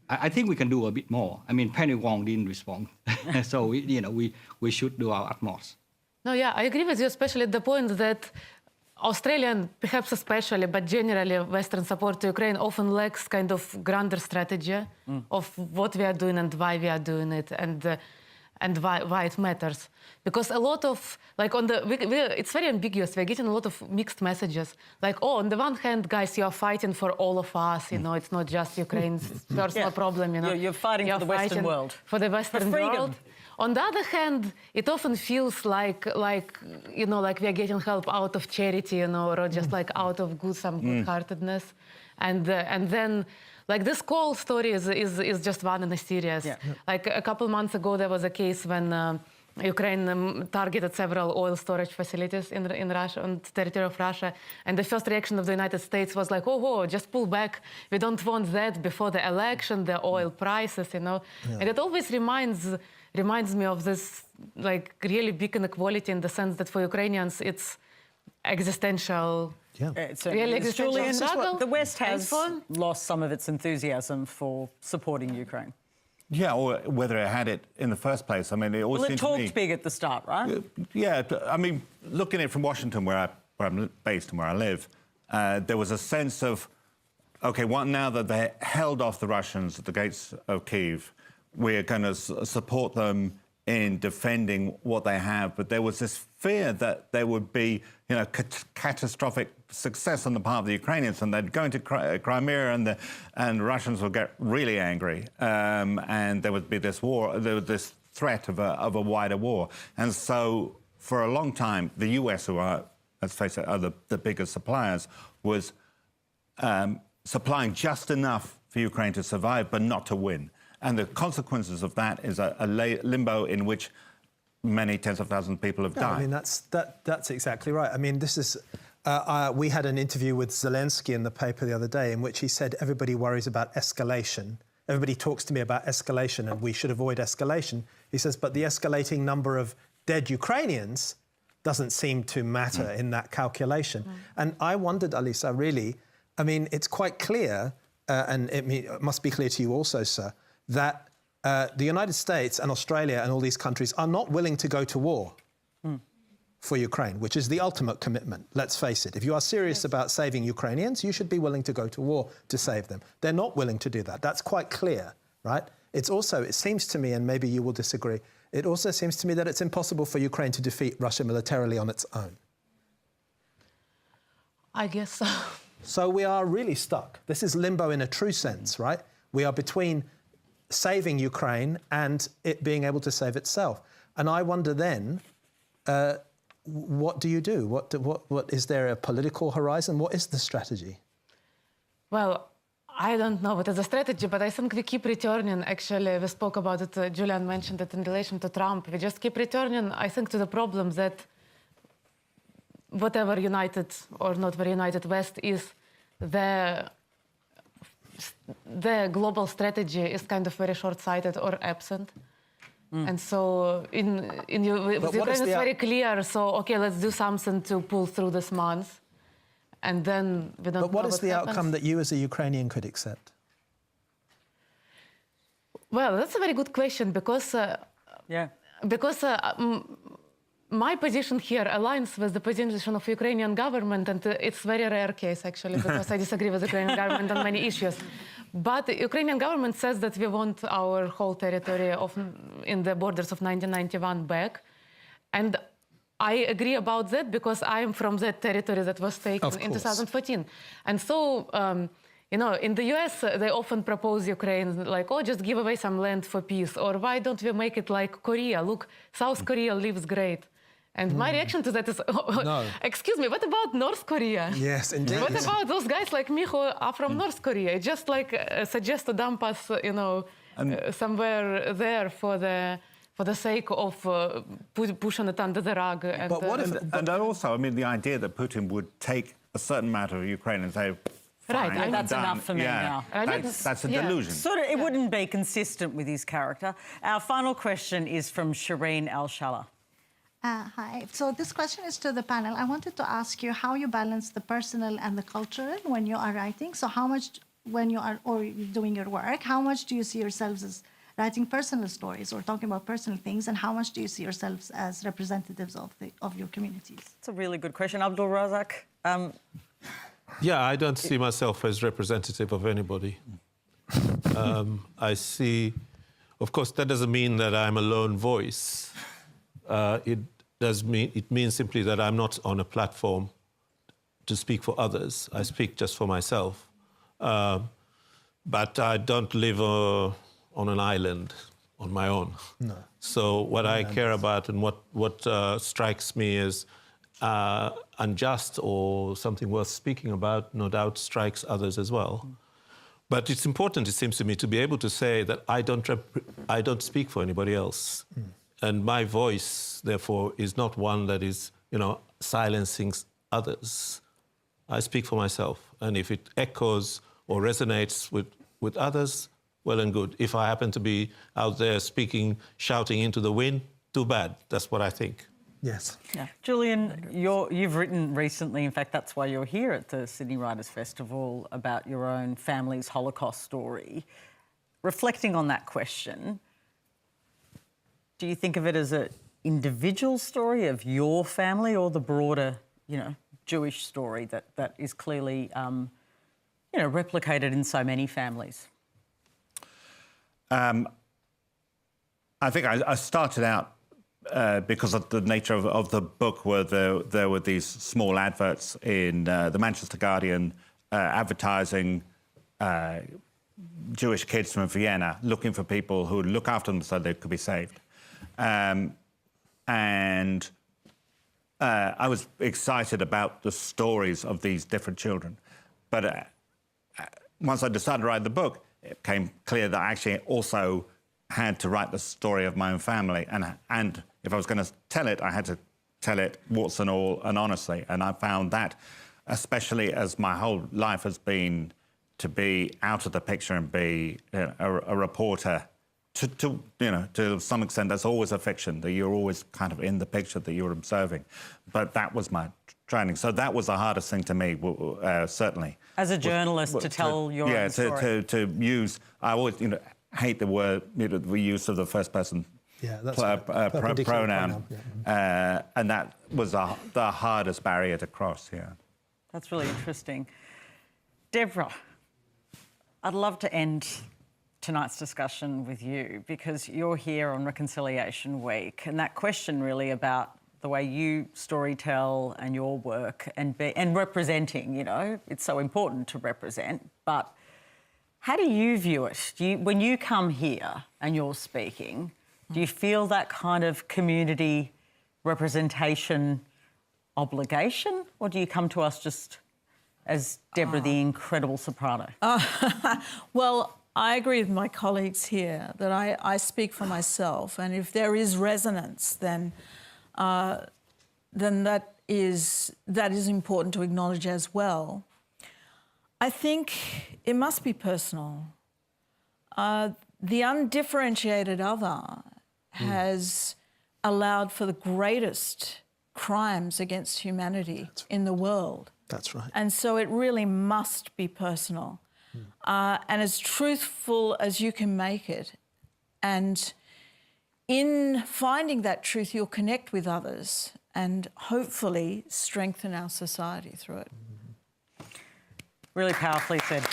I think we can do a bit more. I mean, Penny Wong didn't respond, so we should do our utmost. No, yeah, I agree with you, especially at the point that Australian, perhaps especially, but generally Western support to Ukraine often lacks kind of grander strategy of what we are doing and why we are doing it, and why it matters. Because a lot of, like it's very ambiguous. We're getting a lot of mixed messages. Like, oh, on the one hand, guys, you're fighting for all of us. You know, it's not just Ukraine's personal problem. You know, you're fighting for the Western world. For the Western world. On the other hand, it often feels like you know, like we are getting help out of charity, you know, or just like out of some good-heartedness, and then. Like this coal story is just one in a series. Yeah. Like a couple months ago, there was a case when Ukraine targeted several oil storage facilities in Russia, on the territory of Russia, and the first reaction of the United States was like, "Oh, just pull back. We don't want that before the election, the oil prices, you know." Yeah. And it always reminds me of this like really big inequality in the sense that for Ukrainians it's existential. Yeah, it's really existential. The West has lost some of its enthusiasm for supporting Ukraine. Yeah, or whether it had it in the first place. I mean, it always seemed to me... Well, it talked big at the start, right? Yeah, I mean, looking at it from Washington, where I'm based and where I live, there was a sense of, OK, now that they held off the Russians at the gates of Kyiv, we're going to support them in defending what they have. But there was this fear that there would be, you know, catastrophic success on the part of the Ukrainians, and they'd go into Crimea, and Russians would get really angry, and there would be this war, there was this threat of a wider war. And so, for a long time, the US, who are, let's face it, are the biggest suppliers, was supplying just enough for Ukraine to survive, but not to win. And the consequences of that is a limbo in which many tens of thousands of people have died. I mean, that's exactly right. I mean, this is... we had an interview with Zelensky in the paper the other day in which he said everybody worries about escalation. Everybody talks to me about escalation and we should avoid escalation. He says, but the escalating number of dead Ukrainians doesn't seem to matter in that calculation. And I wondered, Alisa, really, I mean, it's quite clear, and it must be clear to you also, sir, that the United States and Australia and all these countries are not willing to go to war for Ukraine, which is the ultimate commitment. Let's face it. If you are serious about saving Ukrainians, you should be willing to go to war to save them. They're not willing to do that. That's quite clear, right? It's also, it seems to me, and maybe you will disagree, it also seems to me that it's impossible for Ukraine to defeat Russia militarily on its own. I guess so. So we are really stuck. This is limbo in a true sense, right? We are between saving Ukraine and it being able to save itself. And I wonder then, what do you do? What is there a political horizon? What is the strategy? Well, I don't know what is the strategy, but I think we keep returning. Actually, we spoke about it. Julian mentioned it in relation to Trump. We just keep returning, I think, to the problem that whatever united or not very united West is, the global strategy is kind of very short-sighted or absent. And so with Ukraine it's very clear, so okay, let's do something to pull through this month, and then we don't know. But what is the outcome that you as a Ukrainian could accept? Well, that's a very good question because my position here aligns with the position of Ukrainian government, and it's a very rare case, actually, because I disagree with the Ukrainian government on many issues. But the Ukrainian government says that we want our whole territory in the borders of 1991 back. And I agree about that because I am from that territory that was taken in 2014. And so, you know, in the US, they often propose Ukraine like, oh, just give away some land for peace. Or why don't we make it like Korea? Look, South Korea lives great. And my reaction to that is, no. Excuse me, what about North Korea? Yes, indeed. What about those guys like me who are from North Korea? Just like suggest to dump us, you know, somewhere there for the sake of pushing it under the rug. And, but what if, and also, I mean, the idea that Putin would take a certain amount of Ukraine and say, right, and that's enough for me now. That's a delusion. Sort of, it wouldn't be consistent with his character. Our final question is from Shireen Al-Shala. Hi. So this question is to the panel. I wanted to ask you how you balance the personal and the cultural when you are writing. So how much, when you are or doing your work, how much do you see yourselves as writing personal stories or talking about personal things, and how much do you see yourselves as representatives of your communities? That's a really good question, Abdul Razak. Yeah, I don't see myself as representative of anybody. I see, of course, that doesn't mean that I'm a lone voice. It means simply that I'm not on a platform to speak for others. I speak just for myself. But I don't live on an island on my own. No. So what I care about and what strikes me as unjust or something worth speaking about, no doubt strikes others as well. But it's important, it seems to me, to be able to say that I don't speak for anybody else. And my voice, therefore, is not one that is, you know, silencing others. I speak for myself. And if it echoes or resonates with others, well and good. If I happen to be out there speaking, shouting into the wind, too bad. That's what I think. Yes. Yeah. Julian, you've written recently, in fact, that's why you're here at the Sydney Writers' Festival, about your own family's Holocaust story. Reflecting on that question, do you think of it as an individual story of your family or the broader, you know, Jewish story that is clearly, you know, replicated in so many families? I think I started out because of the nature of the book, where there were these small adverts in the Manchester Guardian advertising Jewish kids from Vienna looking for people who would look after them so they could be saved. And I was excited about the stories of these different children. But once I decided to write the book, it became clear that I actually also had to write the story of my own family. And if I was going to tell it, I had to tell it warts and all and honestly. And I found that, especially as my whole life has been to be out of the picture and be a reporter, to some extent, that's always a fiction, that you're always kind of in the picture that you're observing. But that was my training. So that was the hardest thing to me, certainly. As a journalist, to tell your own story. to use, I always, hate the word, the use of the first person pronoun. Yeah. And that was the hardest barrier to cross, yeah. That's really interesting. Deborah, I'd love to end tonight's discussion with you, because you're here on Reconciliation Week, and that question really about the way you storytell and your work and representing, it's so important to represent, but how do you view it? When you come here and you're speaking, do you feel that kind of community representation obligation, or do you come to us just as Deborah, the incredible soprano? Well, I agree with my colleagues here that I speak for myself, and if there is resonance, then that is important to acknowledge as well. I think it must be personal. The undifferentiated other has allowed for the greatest crimes against humanity in the world. That's right. And so it really must be personal. And as truthful as you can make it. And in finding that truth, you'll connect with others and hopefully strengthen our society through it. Really powerfully said.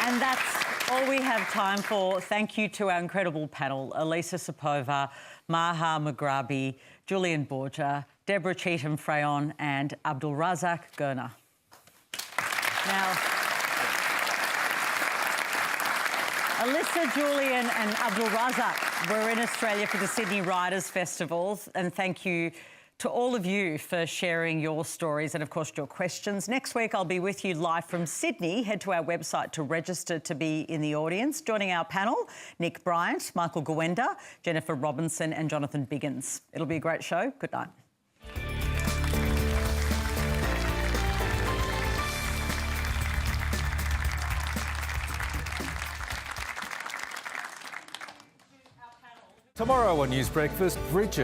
And that's all we have time for. Thank you to our incredible panel, Elisa Sapova, Maha Mugrabi, Julian Borja, Deborah Cheetham-Frayon and Abdulrazak Gurna. Now, Alyssa, Julian and Abdulrazak were in Australia for the Sydney Writers' Festival, and thank you to all of you for sharing your stories and, of course, your questions. Next week, I'll be with you live from Sydney. Head to our website to register to be in the audience. Joining our panel, Nick Bryant, Michael Gowenda, Jennifer Robinson and Jonathan Biggins. It'll be a great show. Good night. Tomorrow on News Breakfast, Bridget